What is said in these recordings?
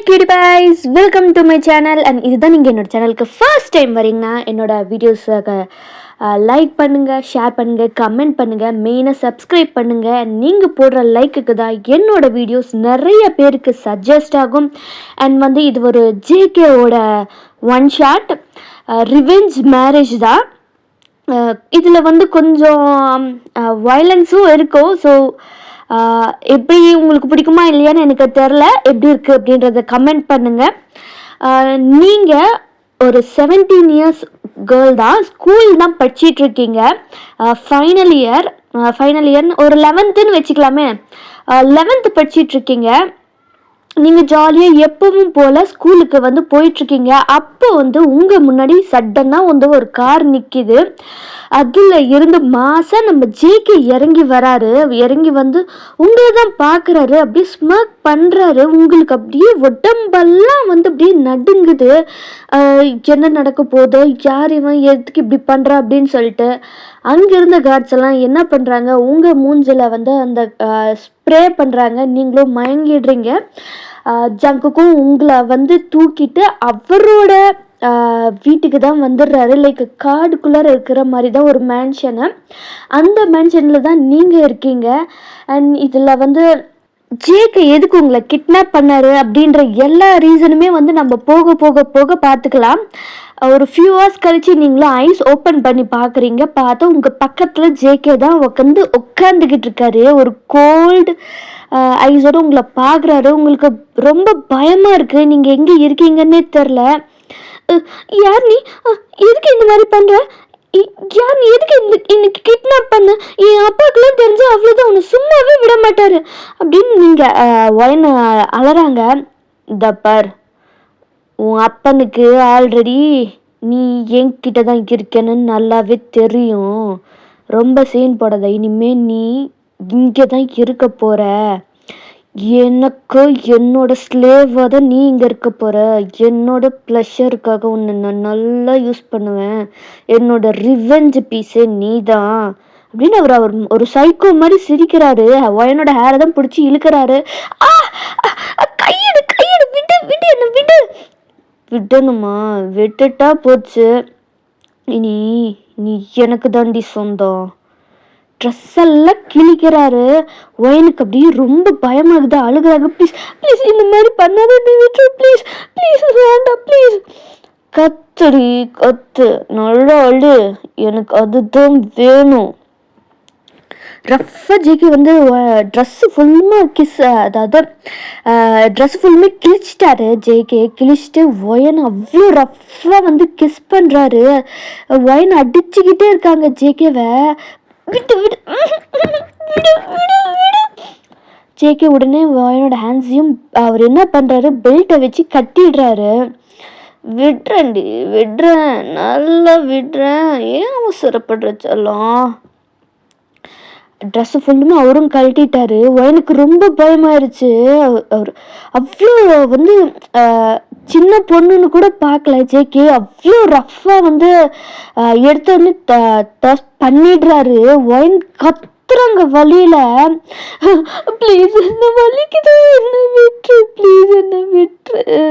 கியூடிபாய்ஸ், welcome to my channel. And இதுதான் நீங்கள் என்னோட சேனலுக்கு ஃபர்ஸ்ட் டைம் வரீங்கன்னா என்னோட வீடியோஸை லைக் பண்ணுங்கள், ஷேர் பண்ணுங்கள், கமெண்ட் பண்ணுங்கள், மெயினாக சப்ஸ்கிரைப் பண்ணுங்கள். நீங்கள் போடுற லைக்குக்கு தான் என்னோடய வீடியோஸ் நிறைய பேருக்கு சஜஸ்ட் ஆகும். அண்ட் இது ஒரு ஜேகேவோட ஒன் ஷாட் ரிவெஞ்ச் மேரேஜ் தான். இதில் கொஞ்சம் வயலன்ஸும் இருக்கும். ஸோ எப்படி உங்களுக்கு பிடிக்குமா இல்லையான்னு எனக்கு தெரில. எப்படி இருக்குது அப்படின்றத கமெண்ட் பண்ணுங்கள். நீங்கள் ஒரு 17 இயர்ஸ் கேர்ள் தான், ஸ்கூல் தான் படிச்சிட்ருக்கீங்க. ஃபைனல் இயர் ஒரு 11ன்னு வச்சுக்கலாமே. 11th படிச்சிட்ருக்கீங்க. நீங்கள் ஜாலியாக எப்பவும் போல் ஸ்கூலுக்கு போயிட்டுருக்கீங்க. அப்போ உங்கள் முன்னாடி சடனாக ஒரு கார் நிற்கிது. அதில் இருந்து மாதம் நம்ம ஜேகே இறங்கி வராரு. இறங்கி உங்களை தான் பார்க்குறாரு. அப்படியே ஸ்மர்க் பண்ணுறாரு. உங்களுக்கு அப்படியே உடம்பெல்லாம் அப்படியே நடுங்குது. என்ன நடக்க போகுது, யார் இவன், எதுக்கு இப்படி பண்ணுறா அப்படின்னு சொல்லிட்டு அங்கே இருந்த கார்ட்ஸ் எல்லாம் என்ன பண்ணுறாங்க, உங்கள் மூஞ்சில் அந்த ஸ்ப்ரே பண்ணுறாங்க. நீங்களும் மயங்கிடுறீங்க. ஜங்குக்கும் உங்களை தூக்கிட்டு அவரோட வீட்டுக்கு தான் வந்துடுறாரு. லைக் காடுக்குள்ளார இருக்கிற மாதிரி தான் ஒரு மேன்ஷனு. அந்த மேன்ஷனில் தான் நீங்கள் இருக்கீங்க. அண்ட் இதில் ஜேகே எதுக்கு உங்களை கிட்னாப் பண்ணாரு அப்படின்ற எல்லா ரீசனுமே நம்ம போக போக போக பார்த்துக்கலாம். ஒரு ஃபியூ ஹவர்ஸ் கழித்து நீங்களும் ஐஸ் ஓப்பன் பண்ணி பார்க்குறீங்க. பார்த்தா உங்கள் பக்கத்தில் ஜேகே தான் உட்காந்துக்கிட்டு இருக்காரு. ஒரு கோல்டு ஐஸோடு உங்களை பார்க்குறாரு. உங்களுக்கு ரொம்ப பயமாக இருக்குது. நீங்கள் எங்கே இருக்கீங்கன்னே தெரில. யார் நீ, எதுக்கு இந்த மாதிரி பண்ணுற, யார் நீ, எதுக்கு இன்னைக்கு கிட்னாப் பண்ண, என் அப்பாவுக்குலாம் தெரிஞ்சு அவ்வளோதான், உன்னை சும்மாவே விட மாட்டார் அப்படின்னு நீங்கள் ஒயனை அலறாங்க. இந்த பார், உன் அப்பனுக்கு ஆல்ரெடி நீ என்கிட்ட தான் இருக்கேன்னு நல்லாவே தெரியும். ரொம்ப சீன் போடாத. இனிமேல் நீ இங்கே தான் இருக்க போகிற. எனக்கு என்னோட ஸ்லேவாக தான் நீ இங்கே இருக்க போகிற. என்னோட ப்ளஷருக்காக உன்னை நான் நல்லா யூஸ் பண்ணுவேன். என்னோட ரிவெஞ்ச் பீஸே நீ தான் அப்படின்னு அவர் ஒரு சைக்கோ மாதிரி சிரிக்கிறாரு. ஒயனோட ஹேரை தான் பிடிச்சி இழுக்கிறாரு. கையெடு கையெடு, விட்டு விட்டு, என்ன விட்டு. விடணுமா? விட்டுட்டா போச்சு. இனி நீ எனக்கு தாண்டி சொந்தம். ட்ரெஸ் எல்லாம் கிழிக்கிறாரு. ஒயனுக்கு அப்படியே ரொம்ப பயமாகுது. அழுகிறாங்க. ப்ளீஸ் ப்ளீஸ் இந்த மாதிரி பண்ணாத, விட்டு ப்ளீஸ் ப்ளீஸ், வேண்டாம் ப்ளீஸ். கத்துடி கத்து, நல்லா அழு, எனக்கு அதுதான் வேணும். ரஃப்பாக ஜேகே ட்ரெஸ்ஸு ஃபுல்லுமாக அதாவது ட்ரெஸ்ஸு ஃபுல்லுமே கிழிச்சிட்டாரு. ஜேகே கிழிச்சிட்டு ஒயன் அவ்வளோ ரஃப்பாக கிஸ் பண்ணுறாரு. ஒயன் அடிச்சுக்கிட்டே இருக்காங்க ஜேகேவை. விட்டு விடு விடு விடு விடு. ஜேகே உடனே ஒயனோட ஹேண்ட்ஸையும் அவர் என்ன பண்ணுறாரு, பெல்ட்டை வச்சு கட்டிடுறாரு. விடுறேன்டி, விடுறேன், நல்லா விடுறேன், ஏன் அவசரப்படுற செல்லம். ட்ரெஸ்ஸு ஃபுல்லுமே அவரும் கழட்டிட்டாரு. ஒயனுக்கு ரொம்ப பயமாயிருச்சு. அவர் அவ்வளோ சின்ன பொண்ணுன்னு கூட பார்க்கல ஜேகே. அவ்வளோ ரஃப்பாக எடுத்தோடனே பண்ணிடுறாரு. ஒயன் கத்துறாங்க வழியில். ப்ளீஸ் என்ன வலிக்குது, என்ன விட்டுரு, ப்ளீஸ் என்ன விட்டுரு.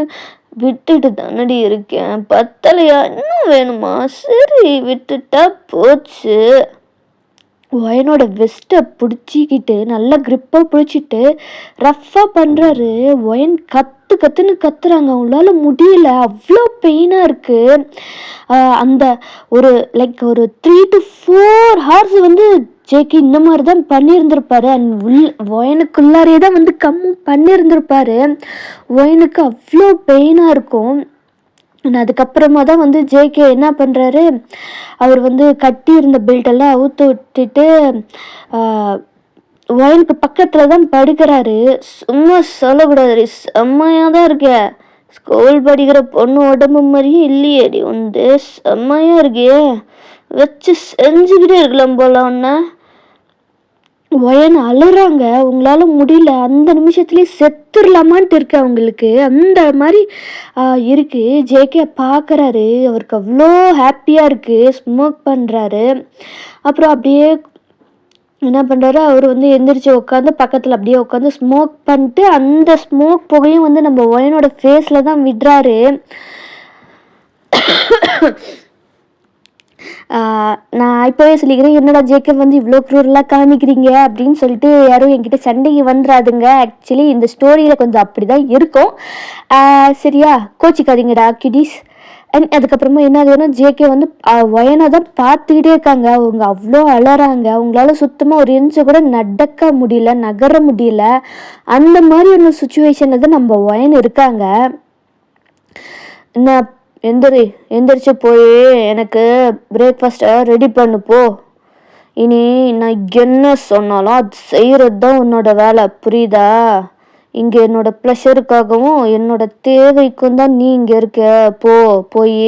விட்டுட்டு தானடி இருக்கேன், பத்தலையா, இன்னும் வேணுமா? சரி விட்டுட்டா போச்சு. ஒயனோட வெஸ்ட்டை பிடிச்சிக்கிட்டு நல்லா க்ரிப்பாக பிடிச்சிட்டு ரஃப்பாக பண்ணுறாரு. ஒயன் கத்துன்னு கத்துறாங்க. அவங்களால முடியல, அவ்வளோ பெயினாக இருக்குது. அந்த ஒரு 3 to 4 hours ஜேகே இந்த மாதிரி தான் பண்ணியிருந்திருப்பாரு. அண்ட் ஒயனுக்குள்ளாரே தான் பண்ணியிருந்திருப்பாரு. ஒயனுக்கு அவ்வளோ பெயினாக இருக்கும். அதுக்கப்புறமா தான் ஜேகே என்ன பண்ணுறாரு, அவர் கட்டி இருந்த பெல்ட்டெல்லாம் அவுத்து விட்டுட்டு ஒயனுக்கு பக்கத்தில் தான் படுக்கிறாரு. சும்மா சொல்லக்கூடாது, செம்மையாக தான் இருக்க. ஸ்கூல் படிக்கிற பொண்ணு உடம்பு மாதிரியே இல்லையேடி, செம்மையாக இருக்கே, வச்சு செஞ்சுக்கிட்டே இருக்கலாம் போல ஒன்ன. ஒயன் அழுறாங்க. உங்களால் முடியல, அந்த நிமிஷத்துலேயே செத்துடலாமான்ட்டு இருக்கு அவங்களுக்கு. அந்த மாதிரி இருக்குது. ஜேகே பார்க்குறாரு. அவருக்கு அவ்வளோ ஹாப்பியாக இருக்குது. ஸ்மோக் பண்ணுறாரு. அப்புறம் அப்படியே என்ன பண்ணுறாரு, அவர் வந்து எந்திரிச்சு உட்காந்து பக்கத்தில் அப்படியே உட்காந்து ஸ்மோக் பண்ணிட்டு அந்த ஸ்மோக் புகையும் வந்து நம்ம ஒயனோட ஃபேஸில் தான் விடுறாரு. நான் இப்போவே சொல்லிக்கிறேன், என்னடா ஜேக்கப் வந்து இவ்வளோ க்ரூரலாக காமிக்கிறீங்க அப்படின்னு சொல்லிட்டு யாரும் என்கிட்ட சண்டைக்கு வந்துடாதுங்க. ஆக்சுவலி இந்த ஸ்டோரியில் கொஞ்சம் அப்படி தான் இருக்கும். சரியா, கோச்சிக்காதீங்கடா கிடீஸ். அண்ட் அதுக்கப்புறமா என்ன ஆகுதுன்னா, ஜேகே வந்து ஒயனை தான் பார்த்துக்கிட்டே இருக்காங்க. அவங்க அவ்வளோ அலறாங்க. அவங்களால சுத்தமாக ஒரு இன்ச்சு கூட நடக்க முடியல, நகர முடியல. அந்த மாதிரி ஒரு சுச்சுவேஷனில் தான் நம்ம ஒயன் இருக்காங்க. என்ன, எந்திரிச்சு போய் எனக்கு பிரேக்ஃபாஸ்ட்டை ரெடி பண்ணு போ. இனி நான் என்ன சொன்னாலும் அது செய்கிறது தான் உன்னோட வேலை, புரியுதா? இங்கே என்னோட ப்ளஷருக்காகவும் என்னோட தேவைக்கும் தான் நீ இங்கே இருக்க. போய்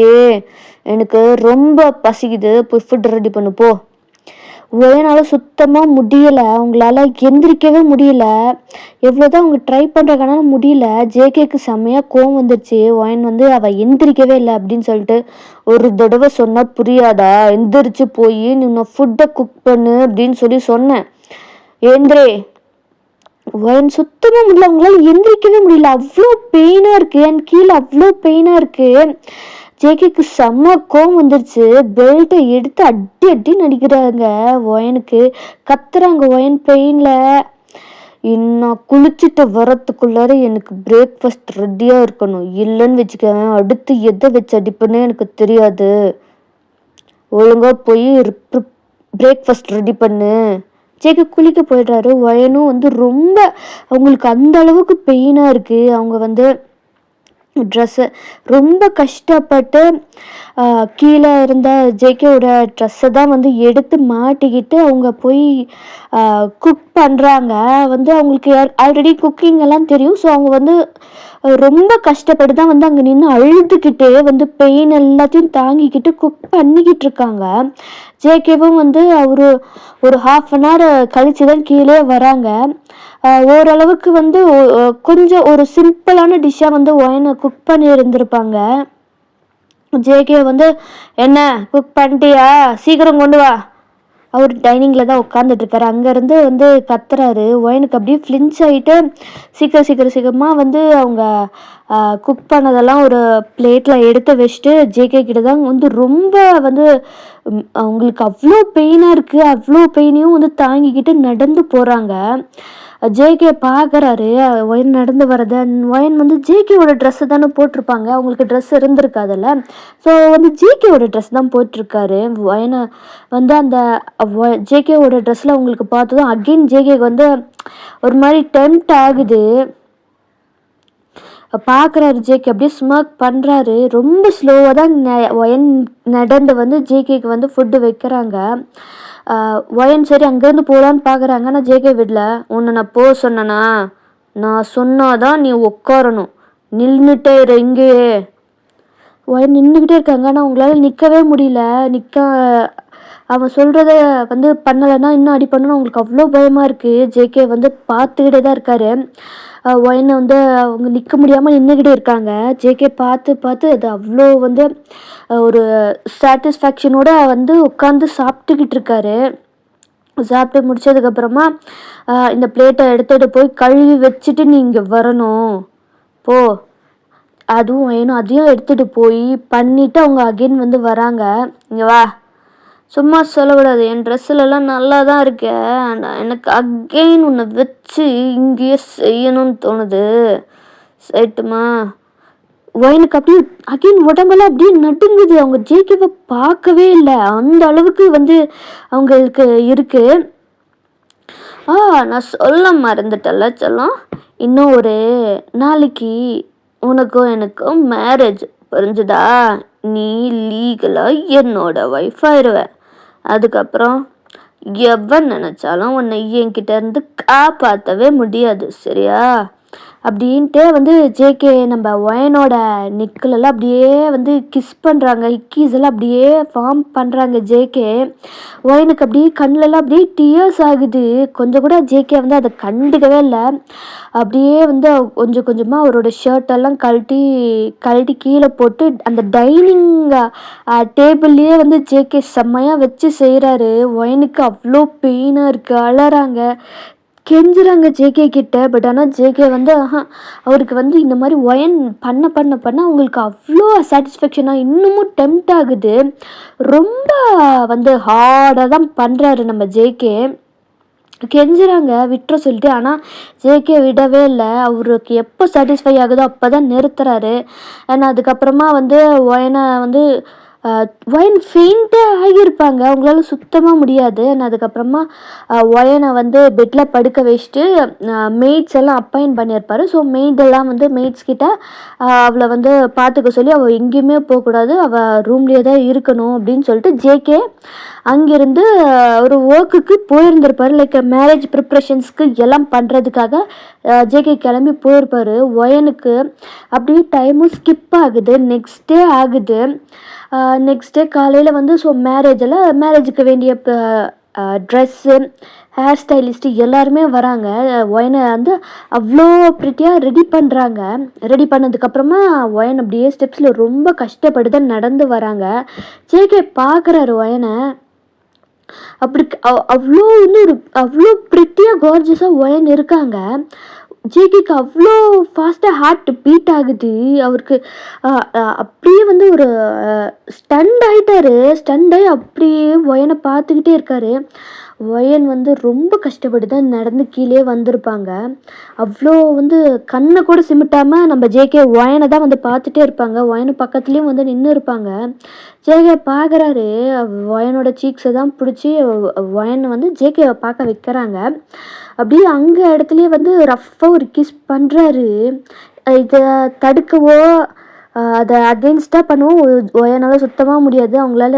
எனக்கு ரொம்ப பசிக்குது, போய் ஃபுட் ரெடி பண்ணு போ. ஒயனால் சுத்தமாக முடியலை, அவங்களால எந்திரிக்கவே முடியல. எவ்வளோதான் அவங்க ட்ரை பண்ணுறதுனால முடியல. ஜேகேக்கு செம்மையாக கோவம் வந்துடுச்சு. ஒயன் வந்து அவள் எந்திரிக்கவே இல்லை அப்படின்னு சொல்லிட்டு, ஒரு தடவை சொன்னால் புரியாதா? எந்திரிச்சு போய் நீ ஃபுட்டை குக் பண்ணு அப்படின்னு சொல்லி சொன்னேன். ஏந்திரே. ஒயன் சுத்தமாக முடியல, அவங்களால எந்திரிக்கவே முடியல. அவ்வளோ பெயினாக இருக்குது, என் கீழே அவ்வளோ பெயினாக இருக்குது. ஜேகேக்கு செம்ம கோவம் வந்துருச்சு. பெல்ட்டை எடுத்து அடி அடி நடிக்கிறாங்க ஒயனுக்கு. கத்துறாங்க ஒயன் பெயினில். இன்னும் குளிச்சுட்டு வரத்துக்குள்ளார எனக்கு பிரேக்ஃபாஸ்ட் ரெடியாக இருக்கணும், இல்லைன்னு வச்சுக்கேன் அடுத்து எதை வச்சு அடிப்பேன்னு எனக்கு தெரியாது. ஒழுங்காக போய் பிரேக்ஃபாஸ்ட் ரெடி பண்ணு. ஜேகே குளிக்க போயிடுறாரு. ஒயனும் வந்து ரொம்ப அவங்களுக்கு அந்த அளவுக்கு பெயினாக இருக்குது. அவங்க வந்து ட்ரெஸ்ஸு ரொம்ப கஷ்டப்பட்டு கீழே இருந்த ஜேகேவோட ட்ரெஸ்ஸை தான் வந்து எடுத்து மாட்டிக்கிட்டு அவங்க போய் குக் பண்ணுறாங்க. வந்து அவங்களுக்கு ஆல்ரெடி குக்கிங் எல்லாம் தெரியும். ஸோ அவங்க வந்து ரொம்ப கஷ்டப்பட்டு தான் வந்து அங்கே நின்று அழுதுகிட்டே வந்து பெயின் எல்லாத்தையும் தாங்கிக்கிட்டு குக் பண்ணிக்கிட்டு இருக்காங்க. ஜேகேவும் வந்து ஒரு 1/2 கழிச்சு தான் கீழே வராங்க. ஓரளவுக்கு வந்து கொஞ்சம் ஒரு சிம்பிளான டிஷ்ஷாக வந்து ஒயனை குக் பண்ணி இருந்திருப்பாங்க. ஜேகே வந்து, என்ன குக் பண்ணிட்டியா, சீக்கிரம் கொண்டு வா. அவர் டைனிங்கில் தான் உட்காந்துட்ருக்காரு. அங்கேருந்து வந்து கத்துறாரு. ஒயனுக்கு அப்படியே ஃப்ளின்ச் ஆகிட்டு சீக்கிரமாக வந்து அவங்க குக் பண்ணதெல்லாம் ஒரு பிளேட்டில் எடுத்து வச்சுட்டு ஜேகே கிட்ட தான் வந்து ரொம்ப வந்து அவங்களுக்கு அவ்வளோ பெயினாக இருக்குது. அவ்வளோ பெயினையும் வந்து தாங்கிக்கிட்டு நடந்து போகிறாங்க. ஜேகே பார்க்குறாரு ஒயன் நடந்து வரதை. ஒயன் வந்து ஜேகேவோட ட்ரெஸ்ஸு தானே போட்டிருப்பாங்க, அவங்களுக்கு ட்ரெஸ் இருந்திருக்காதுல்ல. ஸோ வந்து ஜேகேவோட ட்ரெஸ் தான் போட்டிருக்காரு. ஒயனை வந்து அந்த ஜேகேவோட ட்ரெஸ்ஸில் அவங்களுக்கு பார்த்ததும் அகெயின் ஜேகேக்கு வந்து ஒரு மாதிரி டெம்ப்ட் ஆகுது. பார்க்குறாரு ஜேகே, அப்படியே ஸ்மோக் பண்ணுறாரு. ரொம்ப ஸ்லோவாக தான் ஒயன் நடந்து வந்து ஜேகேக்கு வந்து ஃபுட்டு வைக்கிறாங்க. ஒயன் சரி அங்கேருந்து போகலான்னு பார்க்குறாங்க. ஆனால் ஜேகே விடல. உன்னை நான் போக சொன்னேனா? நான் சொன்னாதான் நீ உட்காரணும், நின்றுட்டே இரு இங்கேயே. ஒயன் நின்றுக்கிட்டே இருக்காங்க. ஆனால் அவங்களால நிற்கவே முடியல. அவன் சொல்கிறத வந்து பண்ணலைன்னா இன்னும் அடி பண்ணணும். அவங்களுக்கு அவ்வளோ பயமாக இருக்குது. ஜேகே வந்து பார்த்துக்கிட்டே தான் இருக்காரு. ஒயனை வந்து அவங்க நிற்க முடியாமல் நின்றுக்கிட்டே இருக்காங்க. ஜேகே பார்த்து அது அவ்வளோ வந்து ஒரு சாட்டிஸ்ஃபேக்ஷனோட வந்து உட்காந்து சாப்பிட்டுக்கிட்டு இருக்காரு. சாப்பிட்டு முடிச்சதுக்கப்புறமா இந்த பிளேட்டை எடுத்துகிட்டு போய் கழுவி வச்சுட்டு நீ இங்கே வரணும் போ. அதுவும் வேணும், அதையும் எடுத்துகிட்டு போய் பண்ணிவிட்டு அவங்க அகெயின் வந்து வராங்க. இங்கே வா. சும்மா சொல்லக்கூடாது, என் ட்ரெஸ்ஸுலலாம் நல்லா தான் இருக்கேன், எனக்கு அகெயின் உன்னை வச்சு இங்கேயே செய்யணும்னு தோணுது, செய்யட்டுமா? ஒயனுக்கு அப்படியே அகெயின் உடம்பெல்லாம் அப்படியே நடுங்குது. அவங்க ஜேகேவை பார்க்கவே இல்லை, அந்த அளவுக்கு வந்து அவங்களுக்கு இருக்கு. நான் சொல்ல மறந்துட்டல செல்லம், இன்னும் ஒரு நாளைக்கு உனக்கும் எனக்கும் மேரேஜ், புரிஞ்சுதா? நீ லீகலாக என்னோட ஒய்ஃப் ஆயிடுவேன். அதுக்கப்புறம் எவன் நினச்சாலும் உன்னை என்கிட்ட இருந்து காப்பாற்றவே முடியாது, சரியா? அப்படின்ட்டு வந்து ஜேகே நம்ம ஒயனோட நெக்கிலெல்லாம் அப்படியே வந்து கிஸ் பண்ணுறாங்க. ஹிக்கீஸ் எல்லாம் அப்படியே ஃபார்ம் பண்ணுறாங்க ஜேகே. ஒயனுக்கு அப்படியே கண்ணுலலாம் அப்படியே டியர்ஸ் ஆகுது. கொஞ்சம் கூட ஜேகே வந்து அதை கண்டுக்கவே இல்லை. அப்படியே வந்து கொஞ்சம் கொஞ்சமாக அவரோட ஷர்ட்டெல்லாம் கழட்டி கழட்டி கீழே போட்டு அந்த டைனிங் டேபிள்லேயே வந்து ஜேகே செம்மையாக வச்சு செய்கிறாரு. ஒயனுக்கு அவ்வளோ பெயினாக இருக்குது. அழறாங்க, கெஞ்சுறாங்க ஜேகே கிட்ட. பட் ஆனால் ஜேகே வந்து அவருக்கு வந்து இந்த மாதிரி ஒயன் பண்ண பண்ண பண்ண அவங்களுக்கு அவ்வளோ சாட்டிஸ்ஃபேக்ஷனாக இன்னமும் டெம்ட் ஆகுது. ரொம்ப வந்து ஹார்டாக தான் பண்ணுறாரு நம்ம ஜேகே. கெஞ்சுறாங்க விட்டுற சொல்லிட்டு. ஆனால் ஜேகே விடவே இல்லை. அவருக்கு எப்போ சாட்டிஸ்ஃபை ஆகுதோ அப்போ தான் நிறுத்துறாரு. ஏன்னா அதுக்கப்புறமா வந்து ஒயனை வந்து ஒயன் ஃபெயிண்ட்டே ஆகியிருப்பாங்க. அவங்களால சுத்தமாக முடியாது. நான் அதுக்கப்புறமா ஒயனை வந்து பெட்டில் படுக்க வச்சுட்டு மெய்ட்ஸ் எல்லாம் அப்பாயிண்ட் பண்ணியிருப்பாரு. ஸோ மெய்டெல்லாம் வந்து மெய்ட்ஸ் கிட்ட அவளை வந்து பார்த்துக்க சொல்லி அவள் எங்கேயுமே போகக்கூடாது, அவள் ரூம்லேயே தான் இருக்கணும் அப்படின்னு சொல்லிட்டு ஜேகே அங்கேருந்து ஒரு ஒர்க்குக்கு போயிருந்திருப்பார். லைக் மேரேஜ் ப்ரிப்ரேஷன்ஸ்க்கு எல்லாம் பண்ணுறதுக்காக ஜேகே கிளம்பி போயிருப்பார். ஒயனுக்கு அப்படியே டைமும் ஸ்கிப் ஆகுது. நெக்ஸ்ட் டே ஆகுது. நெக்ஸ்ட் டே காலையில் வந்து ஸோ மேரேஜுக்கு வேண்டிய ட்ரெஸ்ஸு, ஹேர் ஸ்டைலிஸ்ட்டு எல்லாருமே வராங்க. ஒயனை வந்து அவ்வளோ ப்ரிட்டியாக ரெடி பண்ணுறாங்க. ரெடி பண்ணதுக்கப்புறமா ஒயன் அப்படியே ஸ்டெப்ஸில் ரொம்ப கஷ்டப்பட்டு தான் நடந்து வராங்க. ஜேகே பார்க்குறாரு ஒயனை. அப்படி அவ்வளோ வந்து அவ்வளோ ப்ரிட்டியாக கார்ஜியஸாக ஒயன் இருக்காங்க. ஜேகேக்கு அவ்வளோ ஃபாஸ்ட்டாக ஹார்ட் பீட் ஆகுது. அவருக்கு அப்படியே வந்து ஒரு ஸ்டண்ட் ஆகிட்டாரு. ஸ்டண்ட் ஆகி அப்படியே ஒயனை பார்த்துக்கிட்டே இருக்காரு. ஒயன் வந்து ரொம்ப கஷ்டப்பட்டு தான் நடந்து கீழே வந்திருப்பாங்க. அவ்வளோ வந்து கண்ணை கூட சிமிட்டாமல் நம்ம ஜேகே ஒயனை தான் வந்து பார்த்துட்டே இருப்பாங்க. ஒயனை பக்கத்துலேயும் வந்து நின்று இருப்பாங்க. ஜேகே பார்க்குறாரு. ஒயனோட சீக்ஸை தான் பிடிச்சி ஒயனை வந்து ஜேகேவை பார்க்க வைக்கிறாங்க. அப்படியே அங்கே இடத்துலையே வந்து ரஃப்பாக ஒரு கிஸ் பண்ணுறாரு. இதை தடுக்கவோ அதை அகெயின்ஸ்டாக பண்ணவும் ஒயனால் சுத்தமாக முடியாது.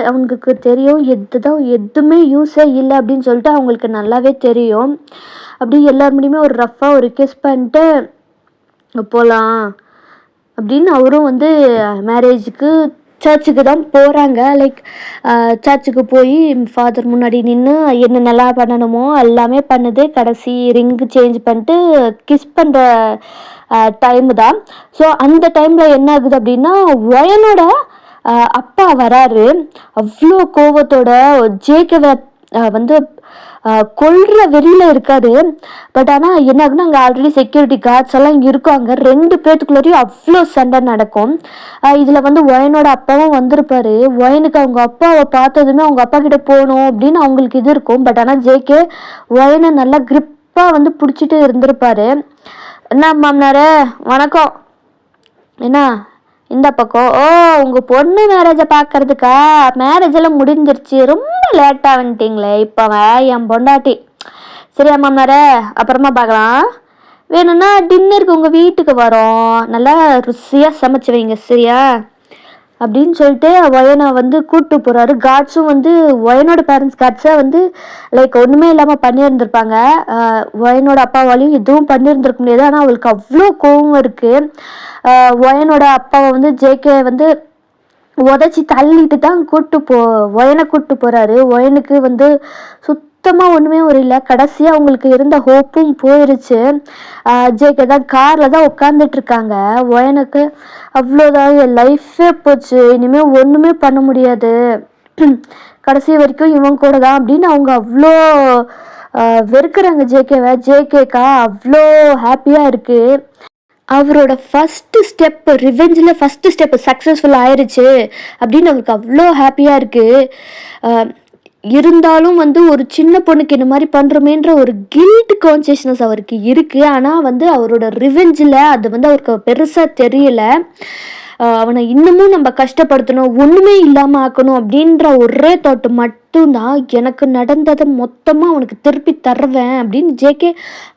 அவங்களுக்கு தெரியும் எதுவுமே யூஸே இல்லை அப்படின்னு சொல்லிட்டு அவங்களுக்கு நல்லாவே தெரியும். அப்படி எல்லார் முடியுமே ஒரு ரஃப்பாக ஒரு கிஸ் பண்ணிட்டு போகலாம் அப்படின்னு அவரும் வந்து மேரேஜுக்கு சர்ச்சுக்கு தான் போகிறாங்க. லைக் சர்ச்சுக்கு போய் ஃபாதர் முன்னாடி நின்று என்னென்னலாம் பண்ணணுமோ எல்லாமே பண்ணுது. கடைசி ரிங்கு சேஞ்ச் பண்ணிட்டு கிஸ் பண்ணுற டைமு தான். ஸோ அந்த டைமில் என்ன ஆகுது அப்படின்னா ஒயனோட அப்பா வராரு. அவ்வளோ கோபத்தோட ஜேகேவை வந்து கொல்ற வெறியில் இருக்காரு. பட் ஆனால் என்ன ஆகுன்னா அங்கே ஆல்ரெடி செக்யூரிட்டி கார்ட்ஸ் எல்லாம் இருக்காங்க. 2 பேர்த்துக்குள்ளேயும் அவ்வளோ சண்டை நடக்கும். இதில் வந்து ஒயனோட அப்பாவும் வந்திருப்பாரு. ஒயனுக்கு அவங்க அப்பாவை பார்த்ததுமே அவங்க அப்பா கிட்ட போகணும் அப்படின்னு அவங்களுக்கு இது இருக்கும். பட் ஆனால் ஜேகே ஒயனை நல்லா கிரிப்பாக வந்து பிடிச்சிட்டு இருந்திருப்பாரு. என்ன மாமனாரே வணக்கம், என்ன இந்த பக்கம்? ஓ, உங்கள் பொண்ணு மேரேஜை பார்க்கறதுக்கா? மேரேஜ் எல்லாம் முடிஞ்சிருச்சு, ரொம்ப லேட்டாக வந்துட்டிங்களே. இப்போ என் பொண்டாட்டி. சரியா மாமனாரே, அப்புறமா பார்க்கலாம். வேணும்னா டின்னருக்கு உங்கள் வீட்டுக்கு வரோம், நல்லா ருசியாக சமைச்சு வைங்க சரியா அப்படின்னு சொல்லிட்டு ஒயனை வந்து கூப்பிட்டு போகிறாரு. காட்ஸும் வந்து ஒயனோட பேரண்ட்ஸ் காட்ஸை வந்து லைக் ஒன்றுமே இல்லாமல் பண்ணியிருந்திருப்பாங்க. ஒயனோட அப்பாவாலையும் எதுவும் பண்ணியிருந்திருக்க முடியாது. ஆனால் அவளுக்கு அவ்வளோ கோவம் இருக்குது. ஒயனோட அப்பாவை வந்து ஜேகே வந்து உதச்சி தள்ளிட்டு தான் ஒயனை கூப்பிட்டு போகிறாரு. ஒயனுக்கு வந்து சுத்தமாக ஒன்றுமே ஒரு இல்லை. கடைசியாக அவங்களுக்கு இருந்த ஹோப்பும் போயிருச்சு. ஜேகே தான் காரில் தான் உட்காந்துட்ருக்காங்க. ஒயனுக்கு அவ்வளோதான், என் லைஃபே போச்சு, இனிமேல் ஒன்றுமே பண்ண முடியாது, கடைசி வரைக்கும் இவன் கூட தான் அப்படின்னு அவங்க அவ்வளோ வெறுக்கிறாங்க ஜேகேவை. ஜேகேக்கா அவ்வளோ ஹாப்பியாக இருக்குது. அவரோட ஃபஸ்ட்டு ஸ்டெப்பு ரிவெஞ்சில் ஃபஸ்ட்டு ஸ்டெப்பு சக்ஸஸ்ஃபுல் ஆயிடுச்சு அப்படின்னு அவருக்கு அவ்வளோ ஹாப்பியாக இருக்குது. இருந்தாலும் வந்து ஒரு சின்ன பொண்ணுக்கு இந்த மாதிரி பண்ணுறோமேன்ற ஒரு கில்ட் கான்சியஸ்னஸ் அவருக்கு இருக்குது. ஆனால் வந்து அவரோட ரிவெஞ்சில் அது வந்து அவருக்கு பெருசாக தெரியல. அவனை இன்னமும் நம்ம கஷ்டப்படுத்தணும், ஒன்றுமே இல்லாமல் ஆக்கணும் அப்படின்ற ஒரே தாட்டு மட்டும்தான். எனக்கு நடந்ததை மொத்தமாக அவனுக்கு திருப்பி தருவேன் அப்படின்னு ஜேகே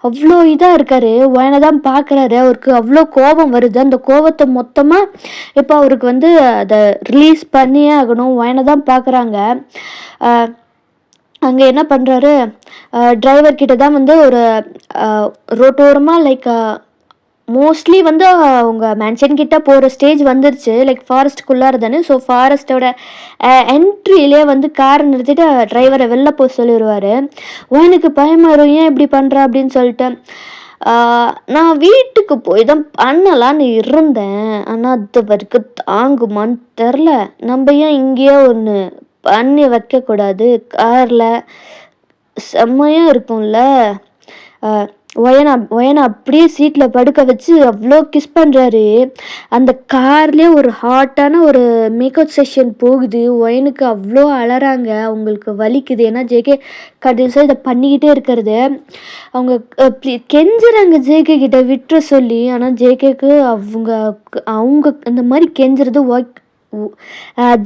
அவ்வளோ இதாக இருக்காரு. ஒயனை தான் பார்க்குறாரு. அவருக்கு அவ்வளோ கோபம் வருது. அந்த கோபத்தை மொத்தமாக இப்போ அவருக்கு வந்து அதை ரிலீஸ் பண்ணியே ஆகணும். ஒயனை தான் பார்க்குறாங்க. அங்கே என்ன பண்ணுறாரு, டிரைவர்கிட்ட தான் வந்து ஒரு ரோட்டோரமாக லைக் மோஸ்ட்லி வந்து அவங்க மேன்ஷன் கிட்ட போகிற ஸ்டேஜ் வந்துருச்சு. லைக் ஃபாரஸ்ட்டுக்குள்ளார தானே. ஸோ ஃபாரஸ்ட்டோட என்ட்ரியிலே வந்து காரை நிறுத்திட்டு டிரைவரை வெளில போக சொல்லிடுவார். எனக்கு பயமாயிரும், ஏன் இப்படி பண்ணுறா அப்படின்னு சொல்லிட்டு. நான் வீட்டுக்கு போய் தான் பண்ணலான்னு இருந்தேன். ஆனால் அது வரைக்கும் தாங்குமான்னு தெரில. நம்ம ஏன் இங்கேயே ஒன்று பண்ணி வைக்கக்கூடாது? காரில் செம்மையாக இருக்கும்ல. ஒயனை அப்படியே சீட்டில் படுக்க வச்சு அவ்வளோ கிஸ் பண்ணுறாரு. அந்த கார்லேயே ஒரு ஹாட்டான ஒரு மேக்கப் செஷன் போகுது. ஒயனுக்கு அவ்வளோ அழறாங்க, அவங்களுக்கு வலிக்குது. ஏன்னா ஜேகே கடைசியாக இதை பண்ணிக்கிட்டே இருக்கிறது. அவங்க கெஞ்சுறாங்க ஜேகே கிட்ட விட்டுற சொல்லி. ஆனால் ஜேகேக்கு அவங்க இந்த மாதிரி கெஞ்சுறது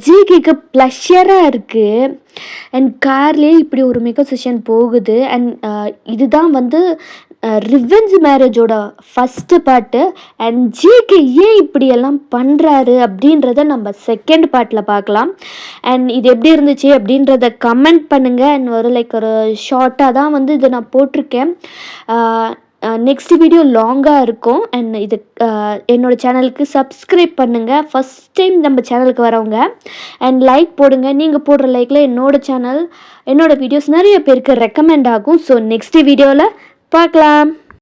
ஜிகேக்கு ப்ளஷராக இருக்குது. அண்ட் கார்லேயே இப்படி ஒரு மேக்கப் செஷன் போகுது. அண்ட் இதுதான் வந்து ரிவெஞ்ச் மேரேஜோட ஃபஸ்ட்டு பார்ட்டு. அண்ட் ஜிகே ஏன் இப்படியெல்லாம் பண்ணுறாரு அப்படின்றத நம்ம செகண்ட் பார்ட்டில் பார்க்கலாம். அண்ட் இது எப்படி இருந்துச்சு அப்படின்றத கமெண்ட் பண்ணுங்கள். அண்ட் ஒரு ஷார்ட்டாக தான் வந்து இதை நான் போட்டிருக்கேன். நெக்ஸ்ட் வீடியோ லாங்காக இருக்கும். அண்ட் இது என்னோடய சேனலுக்கு சப்ஸ்கிரைப் பண்ணுங்கள், ஃபஸ்ட் டைம் நம்ம சேனலுக்கு வரவங்க. அண்ட் லைக் போடுங்க. நீங்கள் போடுற லைக்கில் என்னோடய வீடியோஸ் நிறைய பேருக்கு ரெக்கமெண்ட் ஆகும். ஸோ நெக்ஸ்ட் வீடியோவில் பார்க்கலாம்.